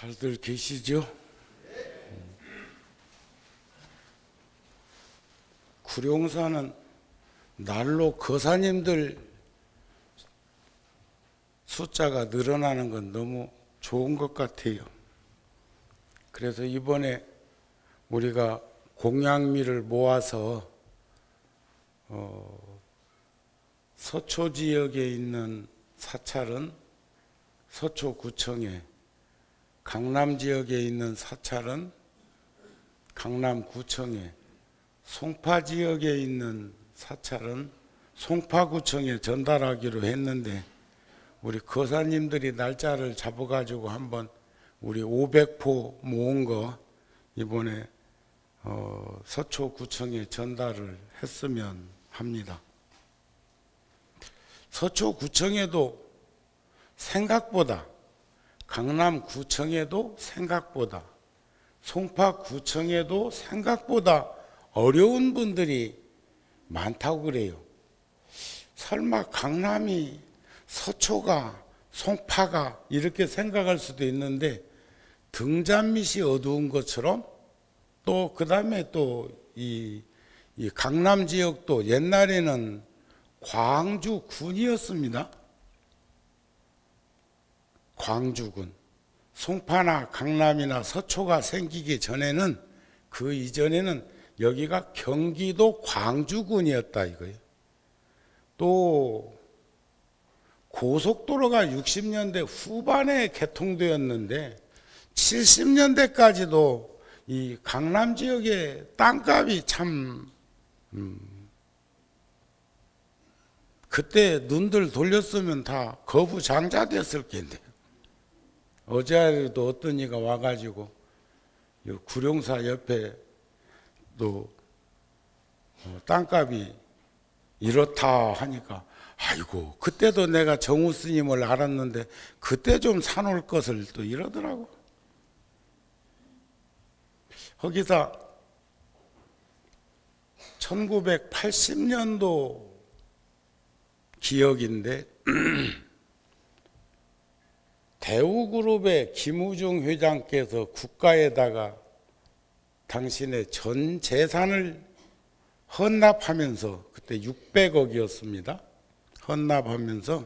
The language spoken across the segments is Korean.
잘들 계시죠? 구룡사는 날로 거사님들 숫자가 늘어나는 건 너무 좋은 것 같아요. 그래서 이번에 우리가 공양미를 모아서 서초 지역에 있는 사찰은 서초구청에, 강남 지역에 있는 사찰은 강남구청에, 송파 지역에 있는 사찰은 송파구청에 전달하기로 했는데, 우리 거사님들이 날짜를 잡아가지고 한번 우리 500포 모은 거 이번에 서초구청에 전달을 했으면 합니다. 서초구청에도 생각보다, 강남구청에도 생각보다, 송파구청에도 생각보다 어려운 분들이 많다고 그래요. 설마 강남이, 서초가, 송파가 이렇게 생각할 수도 있는데, 등잔밑이 어두운 것처럼, 또 그 다음에 또 이 강남 지역도 옛날에는 광주군이었습니다. 광주군. 송파나 강남이나 서초가 생기기 전에는, 그 이전에는 여기가 경기도 광주군이었다 이거예요. 또 고속도로가 60년대 후반에 개통되었는데 70년대까지도 이 강남 지역의 땅값이 참 그때 눈들 돌렸으면 다 거부장자 됐을 텐데, 어제도 어떤 이가 와가지고 구룡사 옆에 또 땅값이 이렇다 하니까, 아이고 그때도 내가 정우 스님을 알았는데 그때 좀 사놓을 것을 또 이러더라고. 거기다 1980년도 기억인데 대우그룹의 김우중 회장께서 국가에다가 당신의 전 재산을 헌납하면서, 그때 600억이었습니다. 헌납하면서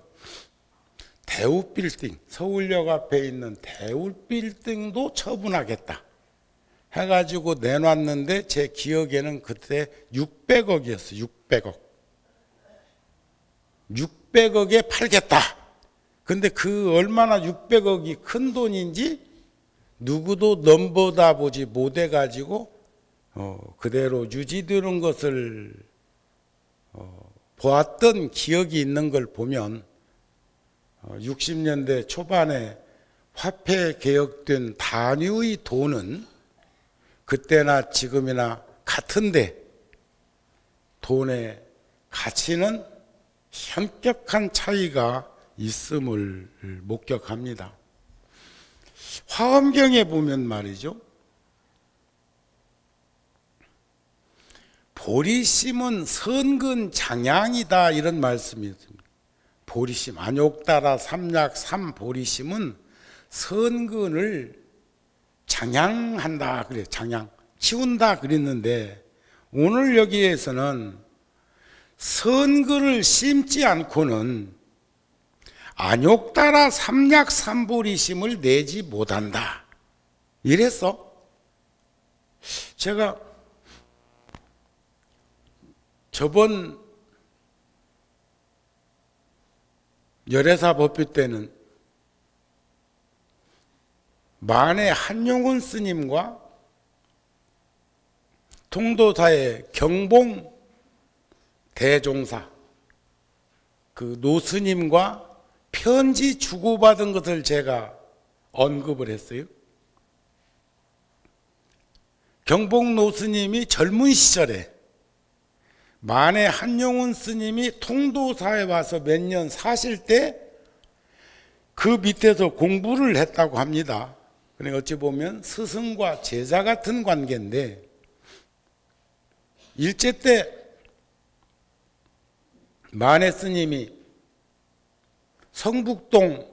대우빌딩, 서울역 앞에 있는 대우빌딩도 처분하겠다 해가지고 내놨는데, 제 기억에는 그때 600억이었어요. 600억. 600억에 팔겠다. 근데 그 얼마나 600억이 큰 돈인지 누구도 넘보다 보지 못해가지고 그대로 유지되는 것을 보았던 기억이 있는 걸 보면, 60년대 초반에 화폐 개혁된 단위의 돈은 그때나 지금이나 같은데 돈의 가치는 현격한 차이가 있음을 목격합니다. 화엄경에 보면 말이죠, 보리심은 선근 장양이다 이런 말씀이 있습니다. 보리심, 안욕따라 삼약 삼보리심은 선근을 장양한다 그래. 장양, 키운다 그랬는데, 오늘 여기에서는 선근을 심지 않고는 안욕따라 삼약 삼보리심을 내지 못한다 이랬어. 제가 저번 열애사 법회 때는 만해 한용운 스님과 통도사의 경봉 대종사, 그 노스님과 편지 주고받은 것을 제가 언급을 했어요. 경봉 노스님이 젊은 시절에 만해 한용운 스님이 통도사에 와서 몇 년 사실 때 그 밑에서 공부를 했다고 합니다. 그러니까 어찌 보면 스승과 제자 같은 관계인데, 일제 때 만해 스님이 성북동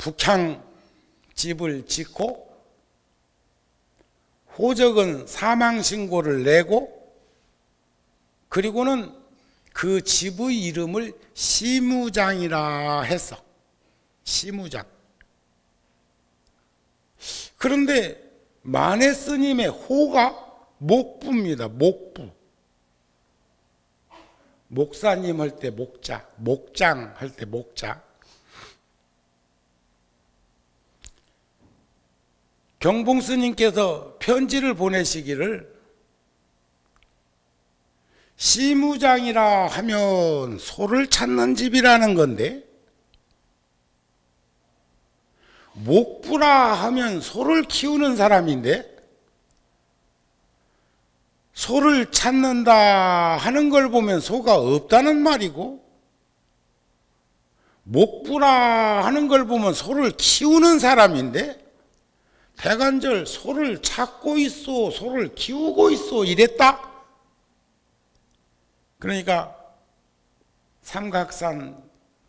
북향집을 짓고 호적은 사망신고를 내고 그리고는 그 집의 이름을 시무장이라 했어. 시무장. 그런데 만해 스님의 호가 목부입니다. 목부. 목사님 할 때 목자, 목장 할 때 목자. 경봉 스님께서 편지를 보내시기를 시무장이라 하면 소를 찾는 집이라는 건데 목부라 하면 소를 키우는 사람인데 소를 찾는다 하는 걸 보면 소가 없다는 말이고 목부라 하는 걸 보면 소를 키우는 사람인데 대간절 소를 찾고 있어, 소를 키우고 있어 이랬다. 그러니까 삼각산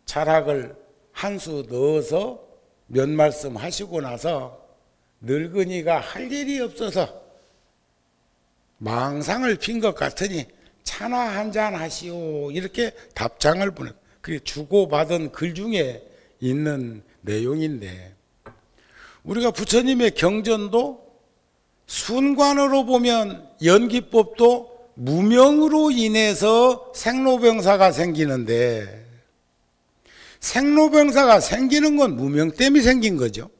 자락을 한 수 넣어서 몇 말씀 하시고 나서 늙은이가 할 일이 없어서 망상을 핀 것 같으니 차나 한잔 하시오 이렇게 답장을 보내. 그게 주고받은 글 중에 있는 내용인데 우리가 부처님의 경전도 순관으로 보면 연기법도 무명으로 인해서 생로병사가 생기는데 생로병사가 생기는 건 무명 때문에 생긴 거죠.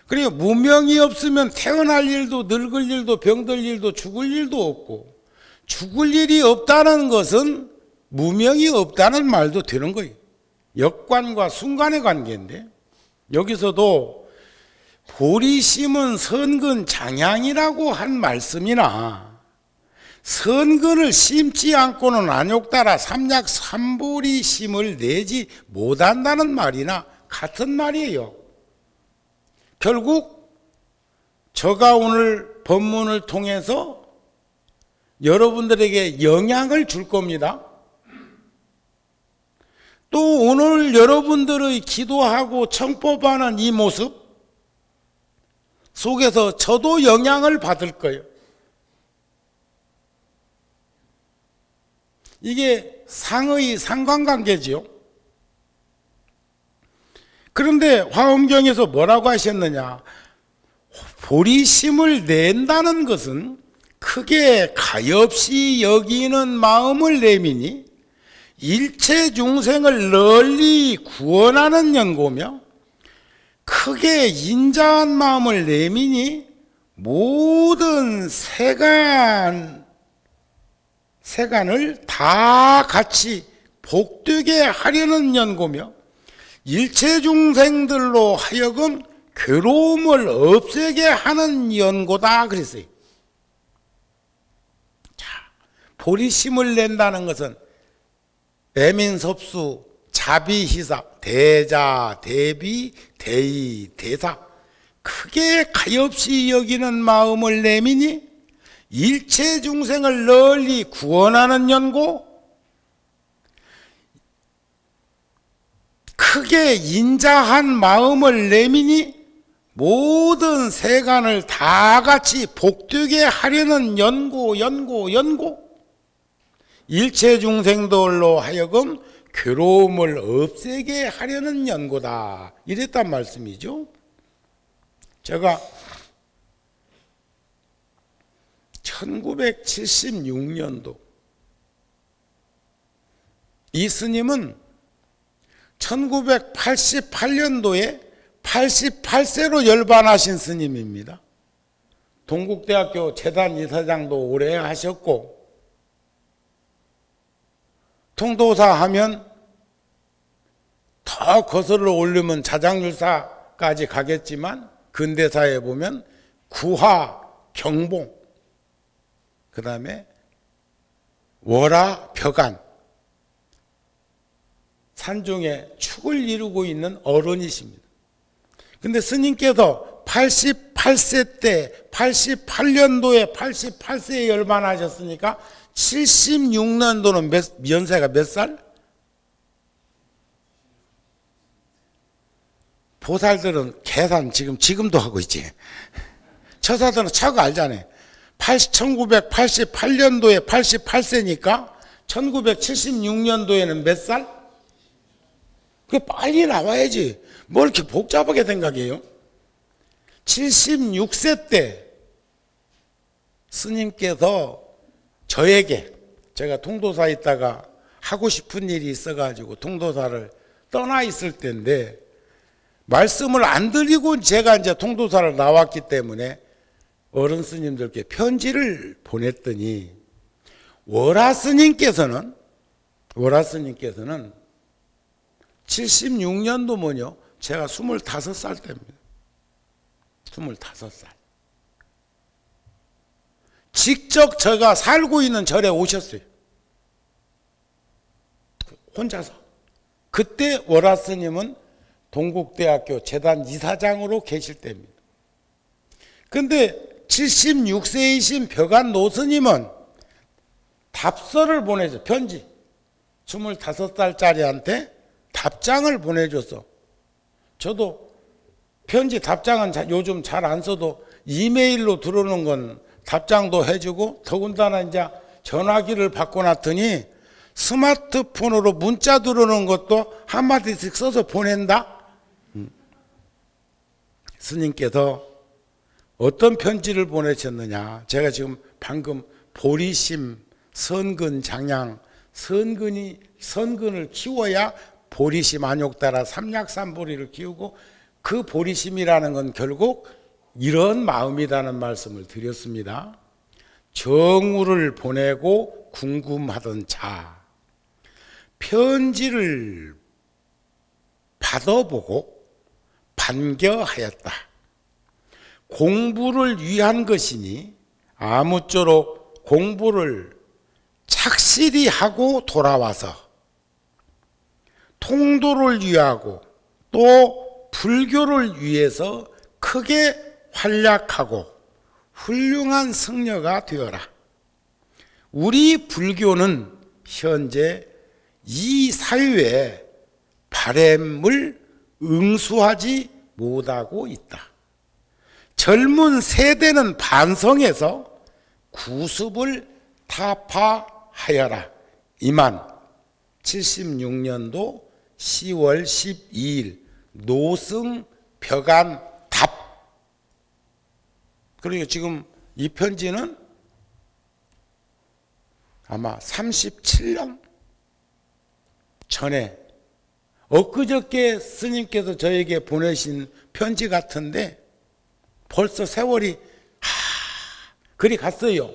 그리고 무명이 없으면 태어날 일도 늙을 일도 병들 일도 죽을 일도 없고 죽을 일이 없다는 것은 무명이 없다는 말도 되는 거예요. 역관과 순관의 관계인데 여기서도 보리 심은 선근 장향이라고 한 말씀이나 선근을 심지 않고는 안욕따라 삼약 삼보리 심을 내지 못한다는 말이나 같은 말이에요. 결국 제가 오늘 법문을 통해서 여러분들에게 영향을 줄 겁니다. 또 오늘 여러분들의 기도하고 청법하는 이 모습 속에서 저도 영향을 받을 거예요. 이게 상의 상관관계지요. 그런데 화엄경에서 뭐라고 하셨느냐? 보리심을 낸다는 것은 크게 가엾이 여기는 마음을 내미니 일체 중생을 널리 구원하는 연고며 크게 인자한 마음을 내미니 모든 세간을 다 같이 복되게 하려는 연고며 일체 중생들로 하여금 괴로움을 없애게 하는 연고다 그랬어요. 자, 보리심을 낸다는 것은 대민섭수 자비희사 대자 대비 대의 대사 크게 가엾이 여기는 마음을 내미니 일체 중생을 널리 구원하는 연고 크게 인자한 마음을 내미니 모든 세간을 다 같이 복되게 하려는 연고 일체 중생들로 하여금 괴로움을 없애게 하려는 연고다 이랬단 말씀이죠. 제가 1976년도 이 스님은 1988년도에 88세로 열반하신 스님입니다. 동국대학교 재단 이사장도 오래 하셨고 통도사 하면 더 거슬러 올리면 자장률사까지 가겠지만 근대사에 보면 구하, 경봉, 그 다음에 월하, 벽안 산중에 축을 이루고 있는 어른이십니다. 근데 스님께서 88세 때 88년도에 88세에 열반하셨으니까 76년도는 연세가 몇 살? 보살들은 계산 지금도 하고 있지. 처사들은 차고 알잖아요. 1988년도에 88세니까 1976년도에는 몇 살? 그 빨리 나와야지. 뭘 이렇게 복잡하게 생각해요? 76세 때 스님께서 저에게, 제가 통도사에 있다가 하고 싶은 일이 있어가지고 통도사를 떠나 있을 때인데, 말씀을 안 드리고 제가 이제 통도사를 나왔기 때문에 어른 스님들께 편지를 보냈더니, 월화 스님께서는 76년도면요 제가 25살 때입니다. 25살. 직접 제가 살고 있는 절에 오셨어요. 혼자서. 그때 월화 스님은 동국대학교 재단 이사장으로 계실 때입니다. 근데 76세이신 벽안 노스님은 답서를 보내줘. 편지. 25살짜리한테 답장을 보내줬어. 저도 편지 답장은 요즘 잘 안 써도 이메일로 들어오는 건 답장도 해주고, 더군다나 이제 전화기를 바꿔놨더니 스마트폰으로 문자 들어오는 것도 한마디씩 써서 보낸다. 스님께서 어떤 편지를 보내셨느냐. 제가 지금 방금 보리심, 선근, 장양, 선근을 키워야 보리심 안욕 따라 삼약삼보리를 키우고, 그 보리심이라는 건 결국 이런 마음이라는 말씀을 드렸습니다. 정우를 보내고 궁금하던 자, 편지를 받아보고 반겨하였다. 공부를 위한 것이니 아무쪼록 공부를 착실히 하고 돌아와서 통도를 위하고 또 불교를 위해서 크게 활약하고 훌륭한 승려가 되어라. 우리 불교는 현재 이 사회의 바램을 응수하지 못하고 있다. 젊은 세대는 반성해서 구습을 타파하여라. 이만 76년도 10월 12일 노승 벽안 답. 그러니까 지금 이 편지는 아마 37년 전에 엊그저께 스님께서 저에게 보내신 편지 같은데 벌써 세월이 그리 갔어요.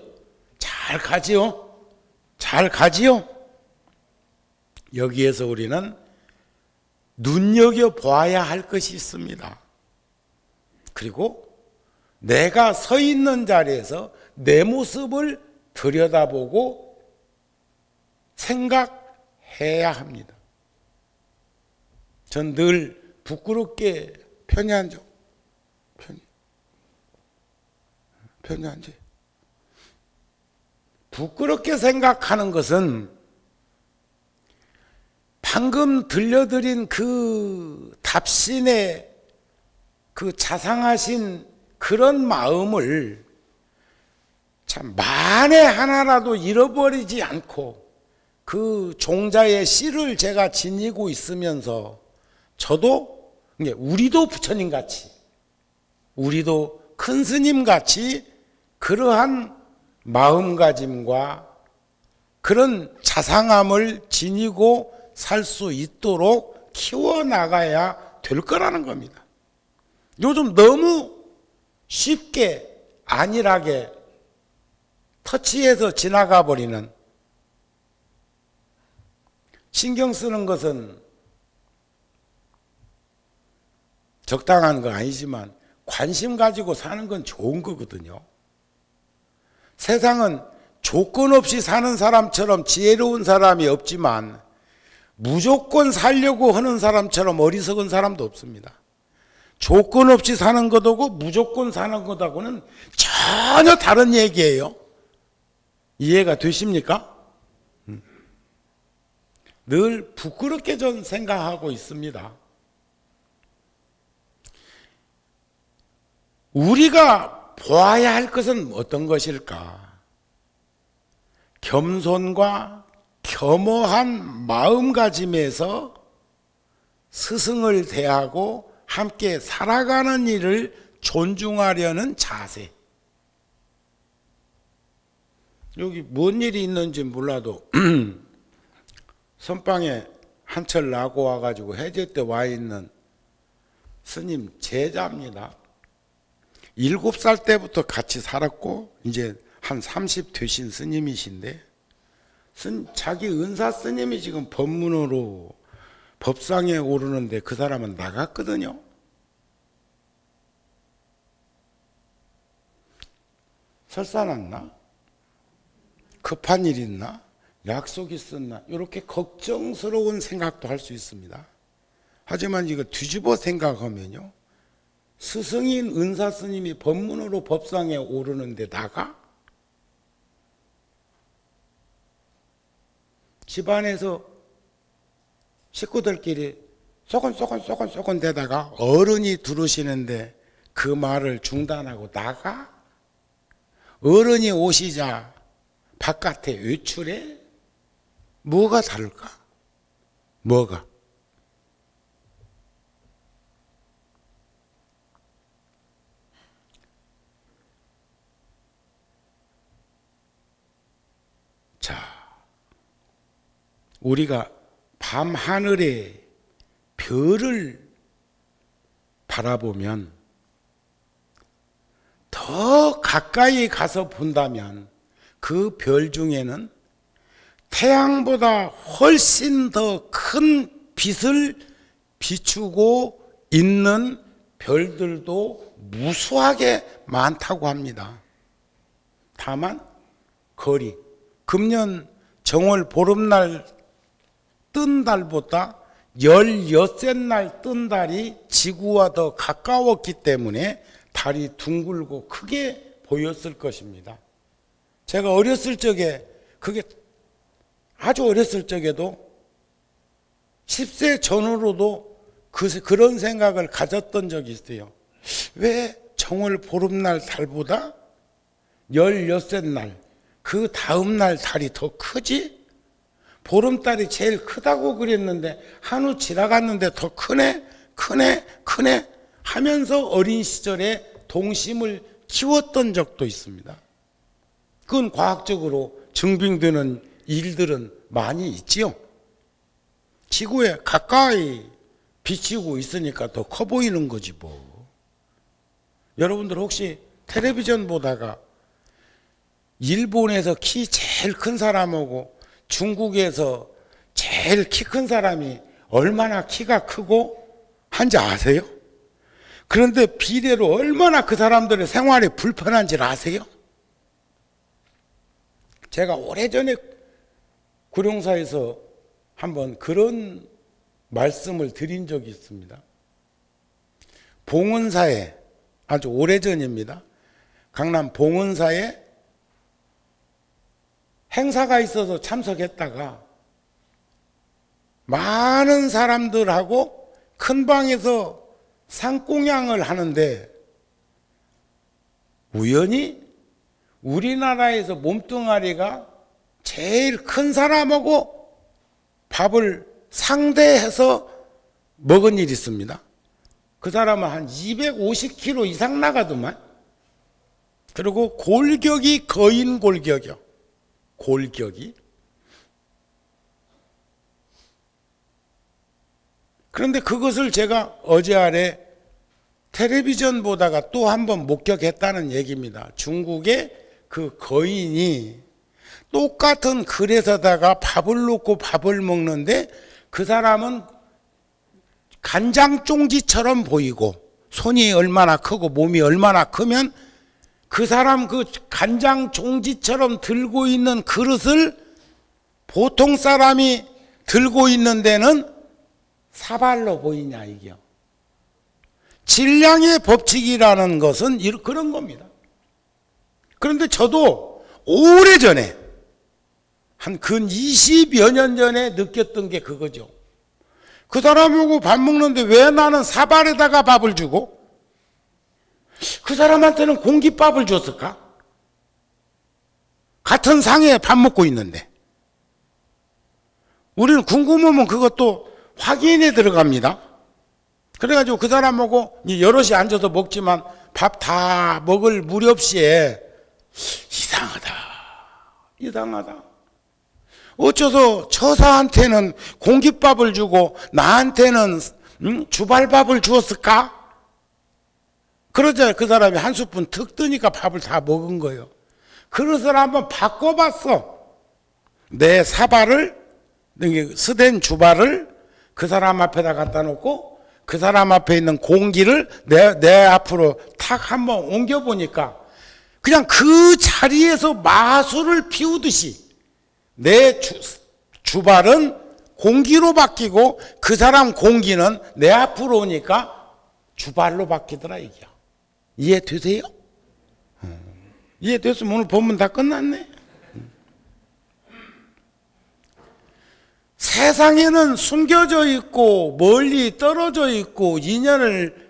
잘 가지요? 잘 가지요? 여기에서 우리는 눈여겨봐야 할 것이 있습니다. 그리고 내가 서 있는 자리에서 내 모습을 들여다보고 생각해야 합니다. 전 늘 부끄럽게 편히 앉아. 편히 앉아. 부끄럽게 생각하는 것은 방금 들려드린 그 답신의 그 자상하신 그런 마음을 참 만에 하나라도 잃어버리지 않고 그 종자의 씨를 제가 지니고 있으면서 저도 우리도 부처님같이 우리도 큰 스님같이 그러한 마음가짐과 그런 자상함을 지니고 살 수 있도록 키워나가야 될 거라는 겁니다. 요즘 너무 쉽게 안일하게 터치해서 지나가 버리는, 신경 쓰는 것은 적당한 거 아니지만 관심 가지고 사는 건 좋은 거거든요. 세상은 조건 없이 사는 사람처럼 지혜로운 사람이 없지만 무조건 살려고 하는 사람처럼 어리석은 사람도 없습니다. 조건 없이 사는 것하고 무조건 사는 것하고는 전혀 다른 얘기예요. 이해가 되십니까? 늘 부끄럽게 전 생각하고 있습니다. 우리가 보아야 할 것은 어떤 것일까? 겸손과 겸허한 마음가짐에서 스승을 대하고 함께 살아가는 일을 존중하려는 자세. 여기 뭔 일이 있는지 몰라도 선방에 한철 나고 와가지고 해제 때 와 있는 스님 제자입니다. 7살 때부터 같이 살았고 이제 한 30 되신 스님이신데 자기 은사 스님이 지금 법문으로 법상에 오르는데 그 사람은 나갔거든요. 설사 났나? 급한 일 있나? 약속 있었나? 이렇게 걱정스러운 생각도 할 수 있습니다. 하지만 이거 뒤집어 생각하면요, 스승인 은사 스님이 법문으로 법상에 오르는데 나가? 집안에서 식구들끼리 소곤소곤 대다가 어른이 들으시는데 그 말을 중단하고 나가? 어른이 오시자 바깥에 외출해? 뭐가 다를까? 뭐가? 자, 우리가 밤하늘에 별을 바라보면 더 가까이 가서 본다면 그 별 중에는 태양보다 훨씬 더 큰 빛을 비추고 있는 별들도 무수하게 많다고 합니다. 다만 거리, 금년 정월 보름날 뜬 달보다 16날 뜬 달이 지구와 더 가까웠기 때문에 달이 둥글고 크게 보였을 것입니다. 제가 어렸을 적에, 그게 아주 어렸을 적에도 10세 전후로도 그런 생각을 가졌던 적이 있어요. 왜 정월 보름날 달보다 16날, 그 다음날 달이 더 크지? 보름달이 제일 크다고 그랬는데 한우 지나갔는데 더 크네 하면서 어린 시절에 동심을 키웠던 적도 있습니다. 그건 과학적으로 증빙되는 일들은 많이 있지요. 지구에 가까이 비치고 있으니까 더 커 보이는 거지 뭐. 여러분들 혹시 텔레비전 보다가 일본에서 키 제일 큰 사람하고 중국에서 제일 키 큰 사람이 얼마나 키가 크고 한지 아세요? 그런데 비례로 얼마나 그 사람들의 생활이 불편한지를 아세요? 제가 오래전에 구룡사에서 한번 그런 말씀을 드린 적이 있습니다. 봉은사에, 아주 오래전입니다. 강남 봉은사에 행사가 있어서 참석했다가 많은 사람들하고 큰 방에서 상공양을 하는데 우연히 우리나라에서 몸뚱아리가 제일 큰 사람하고 밥을 상대해서 먹은 일이 있습니다. 그 사람은 한 250kg 이상 나가더만. 그리고 골격이 거인 골격이요. 골격이. 그런데 그것을 제가 어제 아래 텔레비전 보다가 또 한 번 목격했다는 얘기입니다. 중국의 그 거인이 똑같은 그릇에다가 밥을 놓고 밥을 먹는데 그 사람은 간장종지처럼 보이고 손이 얼마나 크고 몸이 얼마나 크면 그 사람 그 간장종지처럼 들고 있는 그릇을 보통 사람이 들고 있는 데는 사발로 보이냐 이게요. 질량의 법칙이라는 것은 그런 겁니다. 그런데 저도 오래전에 한 근 20여 년 전에 느꼈던 게 그거죠. 그 사람하고 밥 먹는데 왜 나는 사발에다가 밥을 주고 그 사람한테는 공깃밥을 줬을까? 같은 상에 밥 먹고 있는데. 우리는 궁금하면 그것도 확인에 들어갑니다. 그래가지고 그 사람하고 여럿이 앉아서 먹지만 밥 다 먹을 무렵시에 이상하다. 어째서 처사한테는 공깃밥을 주고 나한테는 주발밥을 주었을까? 그러자 그 사람이 한 스푼 턱 뜨니까 밥을 다 먹은 거예요. 그릇을 한번 바꿔봤어. 내 사발을, 스댄 주발을 그 사람 앞에다 갖다 놓고 그 사람 앞에 있는 공기를 내 앞으로 탁 한번 옮겨보니까 그냥 그 자리에서 마술을 피우듯이 내 주발은 공기로 바뀌고 그 사람 공기는 내 앞으로 오니까 주발로 바뀌더라 이게. 이해되세요? 이해됐으면 오늘 본문 다 끝났네. 세상에는 숨겨져 있고 멀리 떨어져 있고 인연을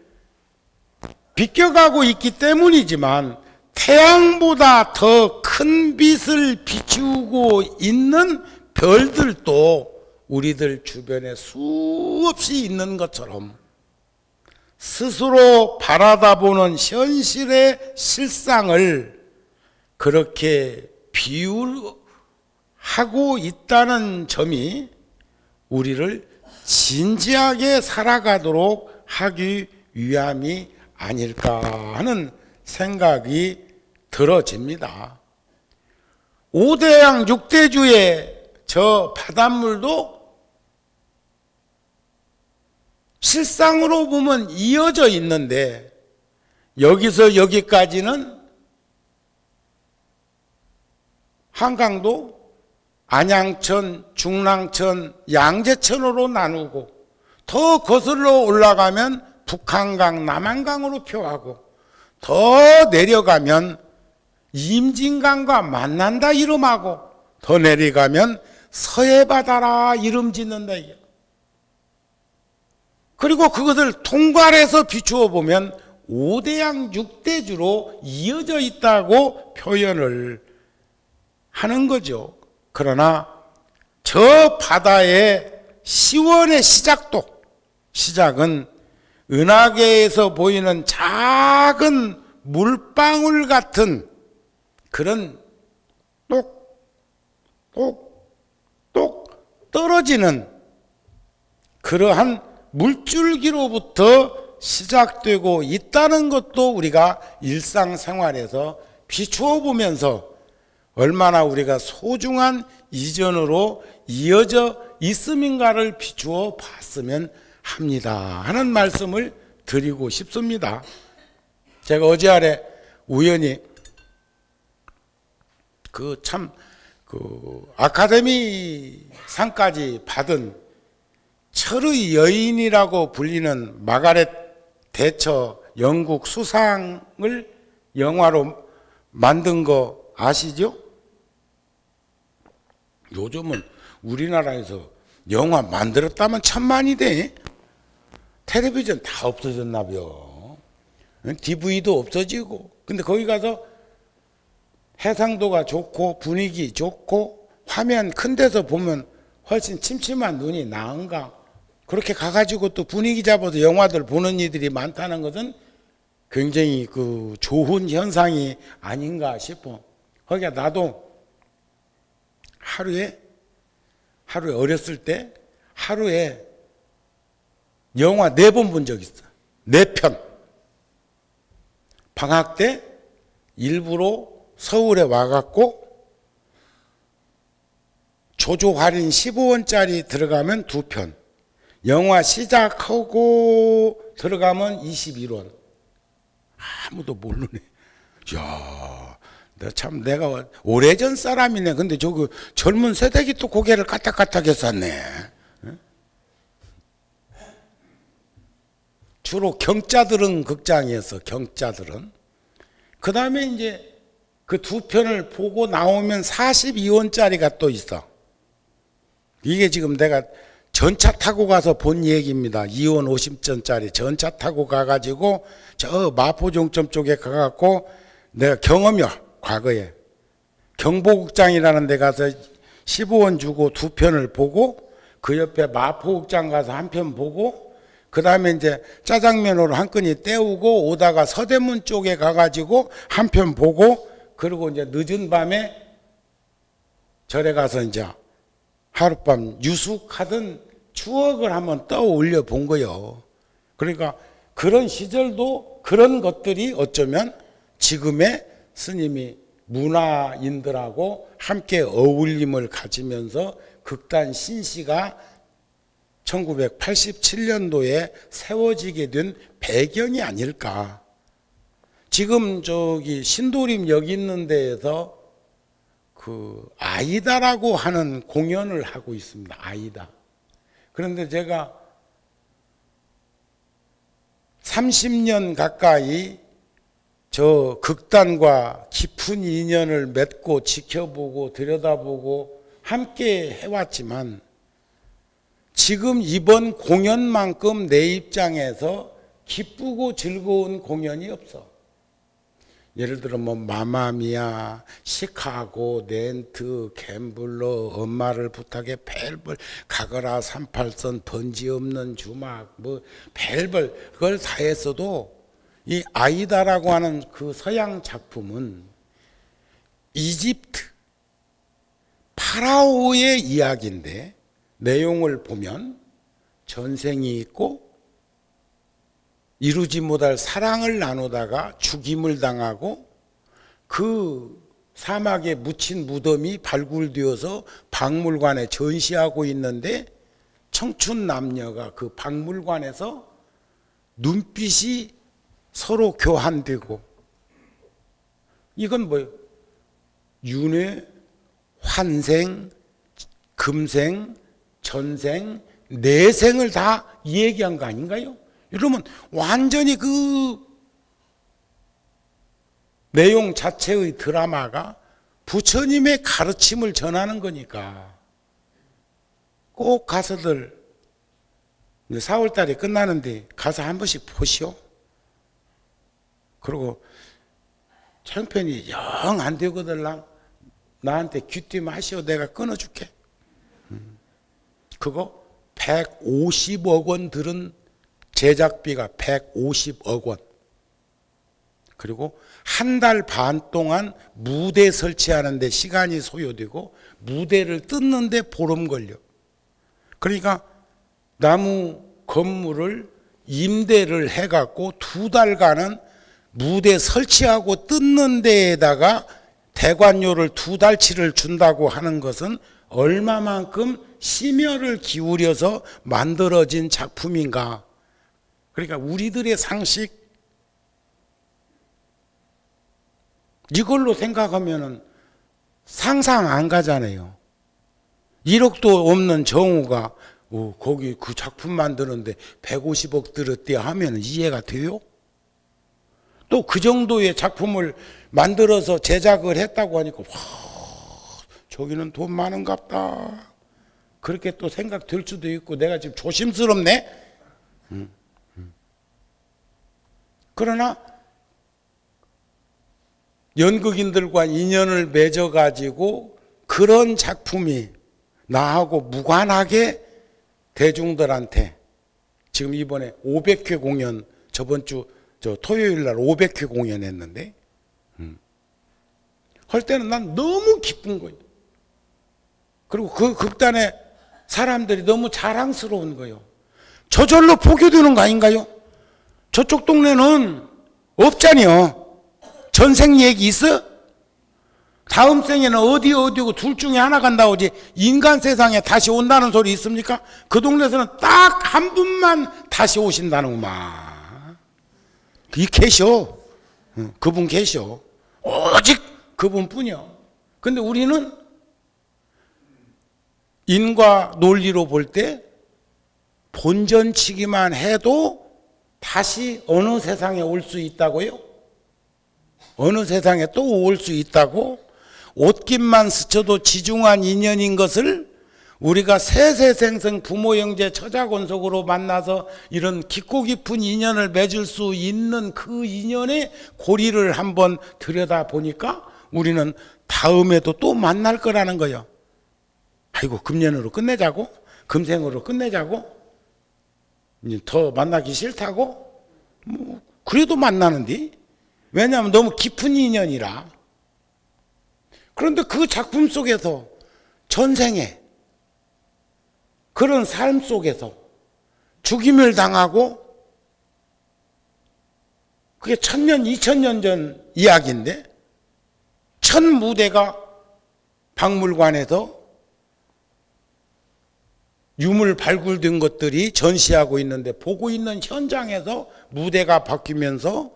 비껴가고 있기 때문이지만 태양보다 더 큰 빛을 비추고 있는 별들도 우리들 주변에 수없이 있는 것처럼 스스로 바라다보는 현실의 실상을 그렇게 비유하고 있다는 점이 우리를 진지하게 살아가도록 하기 위함이 아닐까 하는 생각이 들어집니다. 5대양 6대주의 저 바닷물도 실상으로 보면 이어져 있는데 여기서 여기까지는 한강도 안양천, 중랑천, 양재천으로 나누고 더 거슬러 올라가면 북한강, 남한강으로 표하고 더 내려가면 임진강과 만난다 이름하고 더 내려가면 서해바다라 이름 짓는다 이게. 그리고 그것을 통괄해서 비추어 보면 5대양 6대주로 이어져 있다고 표현을 하는 거죠. 그러나 저 바다의 시원의 시작은 은하계에서 보이는 작은 물방울 같은 그런 똑똑똑 떨어지는 그러한 물줄기로부터 시작되고 있다는 것도 우리가 일상생활에서 비추어 보면서 얼마나 우리가 소중한 이전으로 이어져 있음인가를 비추어 봤으면 합니다 하는 말씀을 드리고 싶습니다. 제가 어제 아래 우연히 아카데미 상까지 받은 철의 여인이라고 불리는 마가렛 대처 영국 수상을 영화로 만든 거 아시죠? 요즘은 우리나라에서 영화 만들었다면 천만이 돼. 텔레비전 다 없어졌나봐요. DV도 없어지고. 근데 거기 가서 해상도가 좋고 분위기 좋고 화면 큰 데서 보면 훨씬 침침한 눈이 나은가. 그렇게 가가지고 또 분위기 잡아서 영화들 보는 이들이 많다는 것은 굉장히 그 좋은 현상이 아닌가 싶어. 거기가 나도 하루에 어렸을 때 하루에 영화 4번 본 적 있어. 4편. 방학 때 일부러 서울에 와갖고 조조 할인 15원짜리 들어가면 2편. 영화 시작하고 들어가면 21원. 아무도 모르네. 야, 내가 오래전 사람이네. 근데 저거 젊은 세대기 또 고개를 까딱까딱 했었네. 주로 경자들은 극장이었어. 경자들은. 그 다음에 이제 그 2편을 보고 나오면 42원짜리가 또 있어. 이게 지금 내가 전차 타고 가서 본 얘기입니다. 2원 50전짜리 전차 타고 가가지고 저 마포종점 쪽에 가갖고 내가 경험이야. 과거에 경보극장이라는 데 가서 15원 주고 두 편을 보고 그 옆에 마포극장 가서 한 편 보고 그 다음에 이제 짜장면으로 한 끈이 때우고 오다가 서대문 쪽에 가가지고 한 편 보고 그리고 이제 늦은 밤에 절에 가서 이제 하룻밤 유숙하던 추억을 한번 떠올려 본 거예요. 그러니까 그런 시절도 그런 것들이 어쩌면 지금의 스님이 문화인들하고 함께 어울림을 가지면서 극단 신시가 1987년도에 세워지게 된 배경이 아닐까. 지금 저기 신도림 있는 데에서 그 아이다라고 하는 공연을 하고 있습니다. 아이다. 그런데 제가 30년 가까이 저 극단과 깊은 인연을 맺고 지켜보고 들여다보고 함께 해왔지만 지금 이번 공연만큼 내 입장에서 기쁘고 즐거운 공연이 없어. 예를 들어 뭐 마마미아, 시카고, 낸트, 갬블러, 엄마를 부탁해, 벨벌, 가거라 38선, 번지 없는 주막, 뭐 벨벌 그걸 다 했어도 이 아이다라고 하는 그 서양 작품은 이집트 파라오의 이야기인데 내용을 보면 전생이 있고 이루지 못할 사랑을 나누다가 죽임을 당하고 그 사막에 묻힌 무덤이 발굴되어서 박물관에 전시하고 있는데 청춘 남녀가 그 박물관에서 눈빛이 서로 교환되고 이건 뭐예요? 윤회, 환생, 금생, 전생, 내생을 다 얘기한 거 아닌가요? 이러면 완전히 그 내용 자체의 드라마가 부처님의 가르침을 전하는 거니까 꼭 가서들 4월달에 끝나는데 가서 한 번씩 보시오. 그리고 형편이 영 안 되거들랑 나한테 귀띔 하시오. 내가 끊어줄게. 그거 150억 원 들은 제작비가 150억 원. 그리고 한 달 반 동안 무대 설치하는데 시간이 소요되고 무대를 뜯는데 보름 걸려. 그러니까 나무 건물을 임대를 해갖고 2달간은 무대 설치하고 뜯는 데에다가 대관료를 2달치를 준다고 하는 것은 얼마만큼 심혈을 기울여서 만들어진 작품인가. 그러니까 우리들의 상식 이걸로 생각하면은 상상 안 가잖아요. 1억도 없는 정우가 거기 그 작품 만드는데 150억 들었대 하면 이해가 돼요? 또 그 정도의 작품을 만들어서 제작을 했다고 하니까 와, 저기는 돈 많은갑다. 그렇게 또 생각 들 수도 있고 내가 지금 조심스럽네. 그러나 연극인들과 인연을 맺어가지고 그런 작품이 나하고 무관하게 대중들한테 지금 이번에 500회 공연 저번 주 토요일 날 500회 공연했는데 할 때는 난 너무 기쁜 거예요. 그리고 그 극단에 사람들이 너무 자랑스러운 거예요. 저절로 포교되는 거 아닌가요? 저쪽 동네는 없잖아요. 전생 얘기 있어? 다음 생에는 어디고 둘 중에 하나 간다고 오지 인간 세상에 다시 온다는 소리 있습니까? 그 동네에서는 딱 한 분만 다시 오신다는구만. 이 계셔. 그분 계셔. 오직 그분뿐이요. 근데 우리는 인과 논리로 볼 때 본전치기만 해도 다시 어느 세상에 올 수 있다고요? 어느 세상에 또 올 수 있다고? 옷깃만 스쳐도 지중한 인연인 것을 우리가 세세생생 부모 형제 처자권속으로 만나서 이런 깊고 깊은 인연을 맺을 수 있는 그 인연의 고리를 한번 들여다 보니까 우리는 다음에도 또 만날 거라는 거예요. 아이고, 금년으로 끝내자고? 금생으로 끝내자고? 더 만나기 싫다고? 뭐 그래도 만나는데? 왜냐하면 너무 깊은 인연이라. 그런데 그 작품 속에서 전생에 그런 삶 속에서 죽임을 당하고, 그게 1000년, 2000년 전 이야기인데, 첫 무대가 박물관에서 유물 발굴된 것들이 전시하고 있는데, 보고 있는 현장에서 무대가 바뀌면서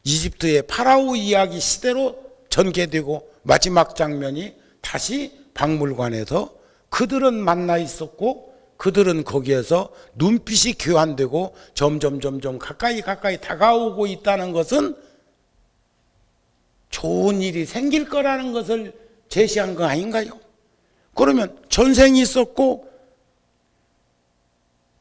이집트의 파라오 이야기 시대로 전개되고, 마지막 장면이 다시 박물관에서 그들은 만나 있었고, 그들은 거기에서 눈빛이 교환되고 점점 가까이 다가오고 있다는 것은 좋은 일이 생길 거라는 것을 제시한 거 아닌가요? 그러면 전생이 있었고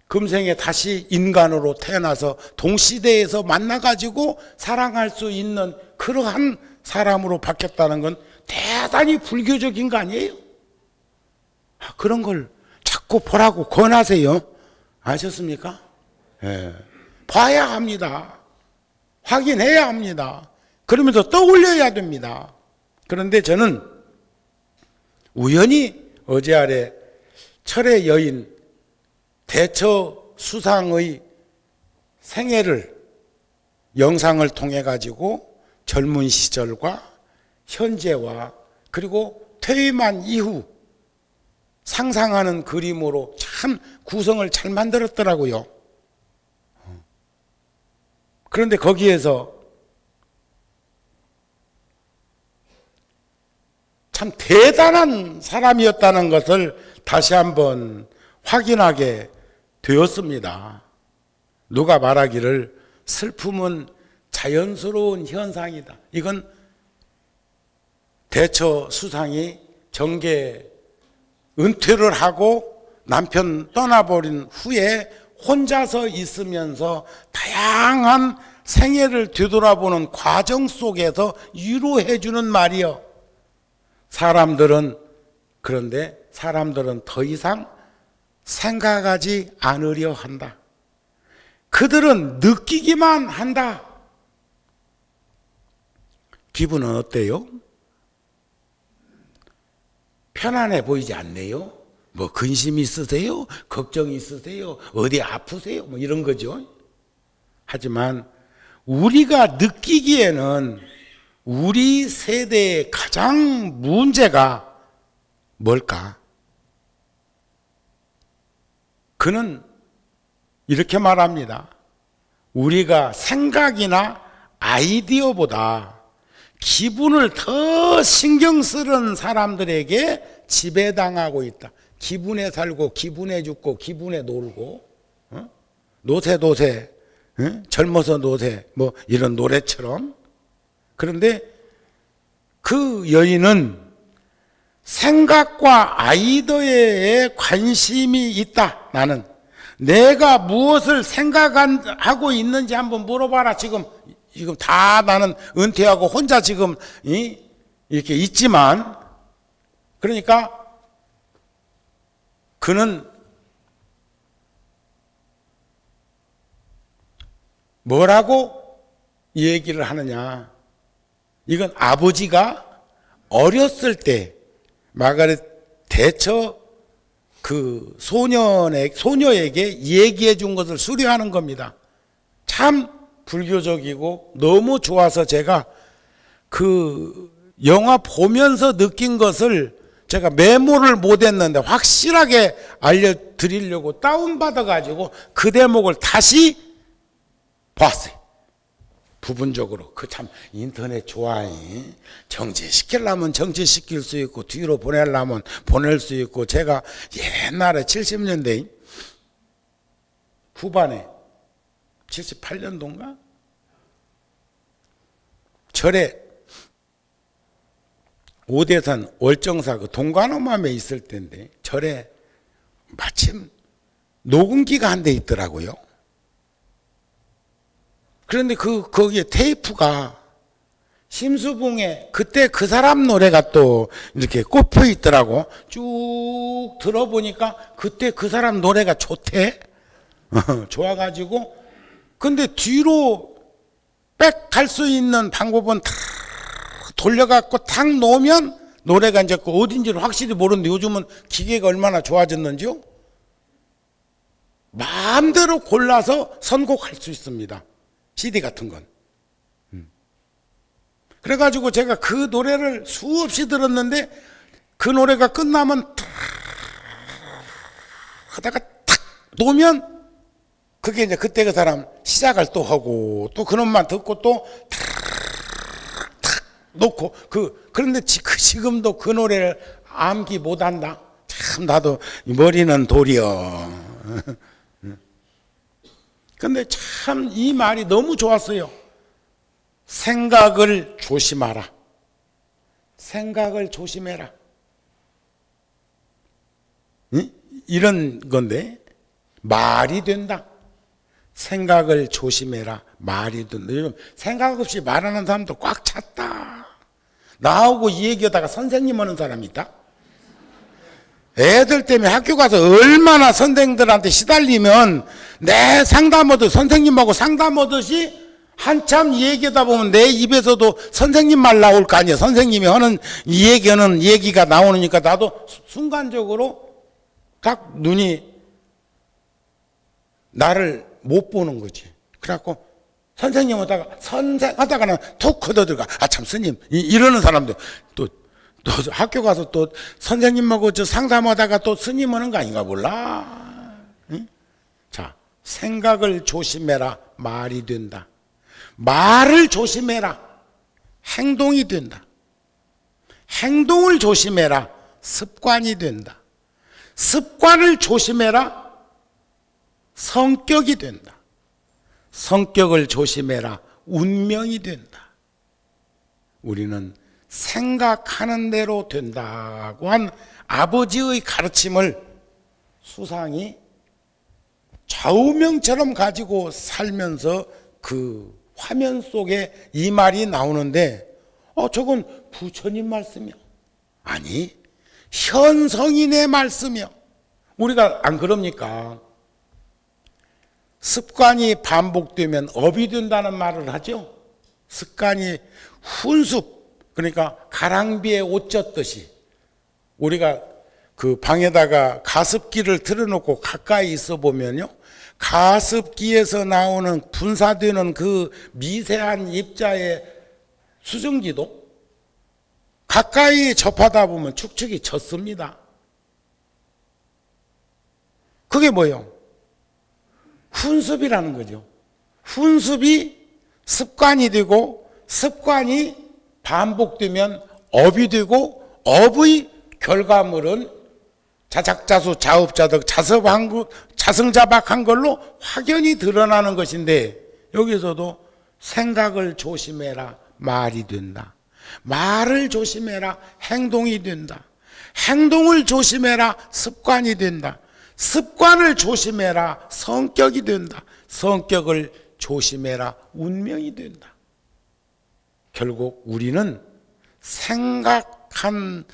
금생에 다시 인간으로 태어나서 동시대에서 만나가지고 사랑할 수 있는 그러한 사람으로 바뀌었다는 건 대단히 불교적인 거 아니에요? 그런 걸 자꾸 보라고 권하세요. 아셨습니까? 예. 봐야 합니다. 확인해야 합니다. 그러면서 떠올려야 됩니다. 그런데 저는 우연히 어제 아래 철의 여인 대처 수상의 생애를 영상을 통해 가지고 젊은 시절과 현재와 그리고 퇴임한 이후 상상하는 그림으로 참 구성을 잘 만들었더라고요. 그런데 거기에서 참 대단한 사람이었다는 것을 다시 한번 확인하게 되었습니다. 누가 말하기를 슬픔은 자연스러운 현상이다. 이건 대처 수상이 정계 은퇴를 하고 남편 떠나버린 후에 혼자서 있으면서 다양한 생애를 되돌아보는 과정 속에서 위로해주는 말이요. 그런데 사람들은 더 이상 생각하지 않으려 한다. 그들은 느끼기만 한다. 기분은 어때요? 편안해 보이지 않네요? 뭐 근심이 있으세요? 걱정이 있으세요? 어디 아프세요? 뭐 이런 거죠. 하지만 우리가 느끼기에는 우리 세대의 가장 문제가 뭘까? 그는 이렇게 말합니다. 우리가 생각이나 아이디어보다 기분을 더 신경 쓰는 사람들에게 지배당하고 있다. 기분에 살고 기분에 죽고 기분에 놀고, 노세 젊어서 노세 뭐 이런 노래처럼. 그런데 그 여인은 생각과 아이디어에 관심이 있다. 나는 내가 무엇을 생각하고 있는지 한번 물어봐라. 지금 다 나는 은퇴하고 혼자 지금 이렇게 있지만, 그러니까 그는 뭐라고 얘기를 하느냐. 이건 아버지가 어렸을 때 마가렛 대처 그 소녀에게 얘기해 준 것을 수료하는 겁니다. 참 불교적이고 너무 좋아서 제가 그 영화 보면서 느낀 것을 제가 메모를 못했는데 확실하게 알려드리려고 다운받아가지고 그 대목을 다시 봤어요. 부분적으로. 그 참 인터넷 좋아해. 정지시키려면 정지시킬 수 있고 뒤로 보내려면 보낼 수 있고, 제가 옛날에 70년대 후반에 78년도인가? 절에 오대산 월정사 그 동관엄함에 있을 때인데 절에 마침 녹음기가 한 대 있더라고요. 그런데 거기에 테이프가 심수봉의 그때 그 사람 노래가 또 이렇게 꼽혀 있더라고. 쭉 들어보니까 그때 그 사람 노래가 좋대. 좋아가지고. 근데 뒤로 백 갈 수 있는 방법은 다 돌려갖고 탁 놓으면 노래가 이제 어딘지를 확실히 모르는데 요즘은 기계가 얼마나 좋아졌는지요? 마음대로 골라서 선곡할 수 있습니다. CD 같은 건. 그래가지고 제가 그 노래를 수없이 들었는데 그 노래가 끝나면 탁 하다가 탁 놓으면 그게 이제 그때 그 사람 시작을 또 하고 또 그놈만 듣고 또 탁 놓고 그런데 지금도 그 노래를 암기 못한다. 참 나도 머리는 돌이여. 근데 참 이 말이 너무 좋았어요. 생각을 조심하라. 생각을 조심해라. 응? 이런 건데 말이 된다. 생각을 조심해라. 말이 된다. 요즘 생각 없이 말하는 사람도 꽉 찼다. 나하고 이 얘기하다가 선생님 하는 사람이 있다. 애들 때문에 학교 가서 얼마나 선생님들한테 시달리면 내 상담하듯 선생님하고 상담하듯이 한참 얘기하다 보면 내 입에서도 선생님 말 나올 거 아니에요. 선생님이 하는 얘기하는 얘기가 나오니까 나도 순간적으로 딱 눈이 나를 못 보는 거지. 그래갖고 선생님 하다가는 툭 걷어들어가. 아 참 스님 이러는 사람들 또 학교 가서 또 선생님하고 저 상담하다가 또 스님 하는 거 아닌가 몰라. 응? 자, 생각을 조심해라. 말이 된다. 말을 조심해라. 행동이 된다. 행동을 조심해라. 습관이 된다. 습관을 조심해라. 성격이 된다. 성격을 조심해라. 운명이 된다. 우리는 생각하는 대로 된다고 한 아버지의 가르침을 수상이 좌우명처럼 가지고 살면서 그 화면 속에 이 말이 나오는데 저건 부처님 말씀이요. 아니 현성인의 말씀이요. 우리가 안 그럽니까? 습관이 반복되면 업이 된다는 말을 하죠. 습관이 훈숙 그러니까 가랑비에 옷 젖듯이 우리가 그 방에다가 가습기를 틀어놓고 가까이 있어 보면요. 가습기에서 나오는 분사되는 그 미세한 입자의 수증기도 가까이 접하다 보면 축축이 젖습니다. 그게 뭐예요? 훈습이라는 거죠. 훈습이 습관이 되고 습관이 반복되면 업이 되고 업의 결과물은 자작자수 자업자득 자성자박한 걸로 확연히 드러나는 것인데 여기서도 생각을 조심해라. 말이 된다. 말을 조심해라. 행동이 된다. 행동을 조심해라. 습관이 된다. 습관을 조심해라. 성격이 된다. 성격을 조심해라. 운명이 된다. 결국 우리는 생각하는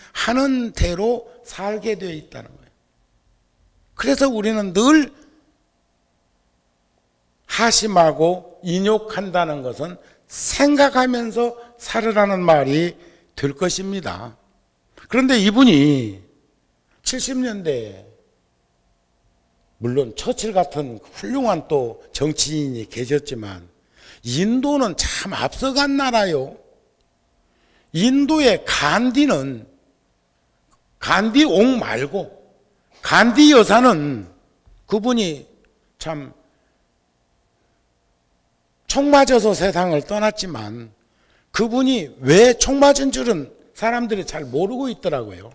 대로 살게 되어 있다는 거예요. 그래서 우리는 늘 하심하고 인욕한다는 것은 생각하면서 살으라는 말이 될 것입니다. 그런데 이분이 70년대에 물론 처칠 같은 훌륭한 또 정치인이 계셨지만 인도는 참 앞서간 나라요. 인도의 간디는 간디옹 말고 간디 여사는 그분이 참 총 맞아서 세상을 떠났지만 그분이 왜 총 맞은 줄은 사람들이 잘 모르고 있더라고요.